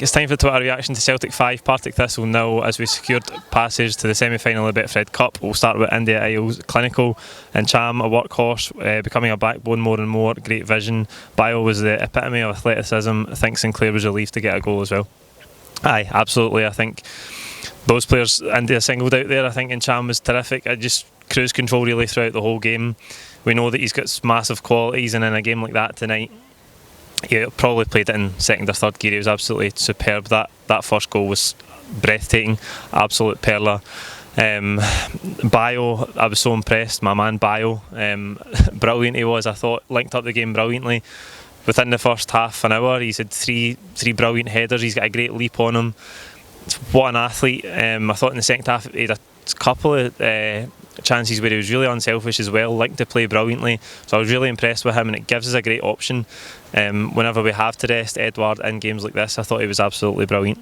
It's time for Twitter reaction to Celtic 5, Partick Thistle 0 as we secured passage to the semi-final of the Betfred Cup. We'll start with India Isles, clinical, Ntcham, a workhorse, becoming a backbone more and more, great vision. Bayo was the epitome of athleticism. I think Sinclair was relieved to get a goal as well. Aye, absolutely. I think those players, India singled out there. I think Ntcham was terrific. I just cruise control really throughout the whole game. We know that he's got massive qualities, and in a game like that tonight, he probably played it in second or third gear. He was absolutely superb. That first goal was breathtaking, absolute perler. Bayo, I was so impressed. My man Bayo, brilliant he was. I thought linked up the game brilliantly. Within the first half an hour, he's had three brilliant headers. He's got a great leap on him. What an athlete. I thought in the second half he had a couple of chances where he was really unselfish as well, linked to play brilliantly. So I was really impressed with him, and it gives us a great option whenever we have to rest Edouard in games like this. I thought he was absolutely brilliant.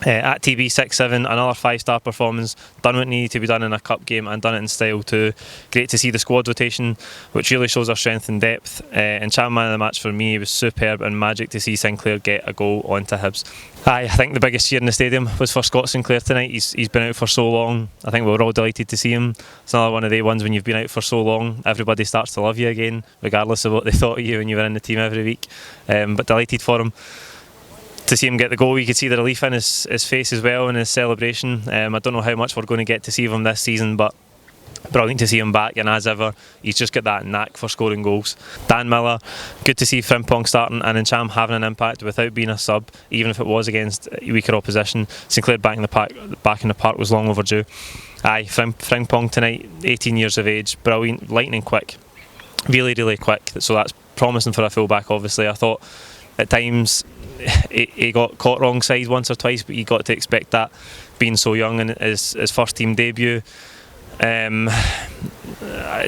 At TB 6-7, another 5-star performance, done what needed to be done in a cup game and done it in style too. Great to see the squad rotation, which really shows our strength and depth. Ntcham man of the match for me, was superb, and magic to see Sinclair get a goal onto Hibs. I think the biggest cheer in the stadium was for Scott Sinclair tonight. He's been out for so long. I think we were all delighted to see him. It's another one of the ones when you've been out for so long, everybody starts to love you again, regardless of what they thought of you when you were in the team every week. But delighted for him. To see him get the goal, you could see the relief in his face as well, in his celebration. I don't know how much we're going to get to see of him this season, but brilliant to see him back, and as ever, he's just got that knack for scoring goals. Dan Miller, good to see Frimpong starting and Ntcham having an impact without being a sub, even if it was against weaker opposition. Sinclair back in the park was long overdue. Aye, Frimpong tonight, 18 years of age, brilliant, lightning quick, really quick, so that's promising for a fullback obviously. I thought at times he got caught wrong side once or twice, but you got to expect that being so young in his first team debut.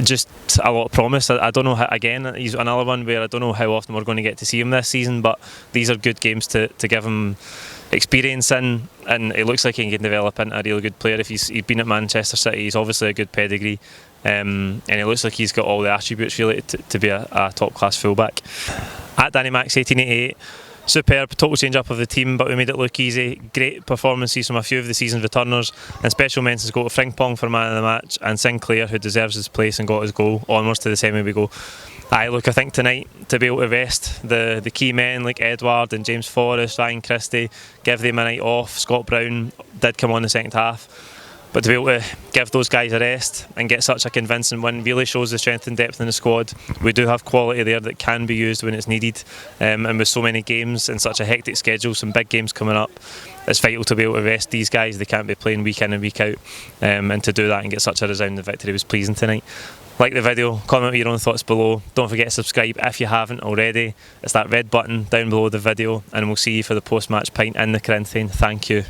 Just a lot of promise. I don't know how, again, he's another one where I don't know how often we're going to get to see him this season, but these are good games to give him experience in, and it looks like he can develop into a really good player. If he's been at Manchester City, he's obviously a good pedigree, and it looks like he's got all the attributes really to be a top class fullback. At Danny Max 1888, superb, total change up of the team, but we made it look easy. Great performances from a few of the season's returners, and special mentions go to Frimpong for man of the match, and Sinclair, who deserves his place and got his goal. Onwards to the semi we go. I think tonight, to be able to rest the key men like Edouard and James Forrest, Ryan Christie, give them a night off. Scott Brown did come on the second half, but to be able to give those guys a rest and get such a convincing win really shows the strength and depth in the squad. We do have quality there that can be used when it's needed, and with so many games and such a hectic schedule, some big games coming up, it's vital to be able to rest these guys. They can't be playing week in and week out, and to do that and get such a resounding victory was pleasing tonight. Like the video, comment with your own thoughts below. Don't forget to subscribe if you haven't already. It's that red button down below the video, and we'll see you for the post-match pint in the Corinthian. Thank you.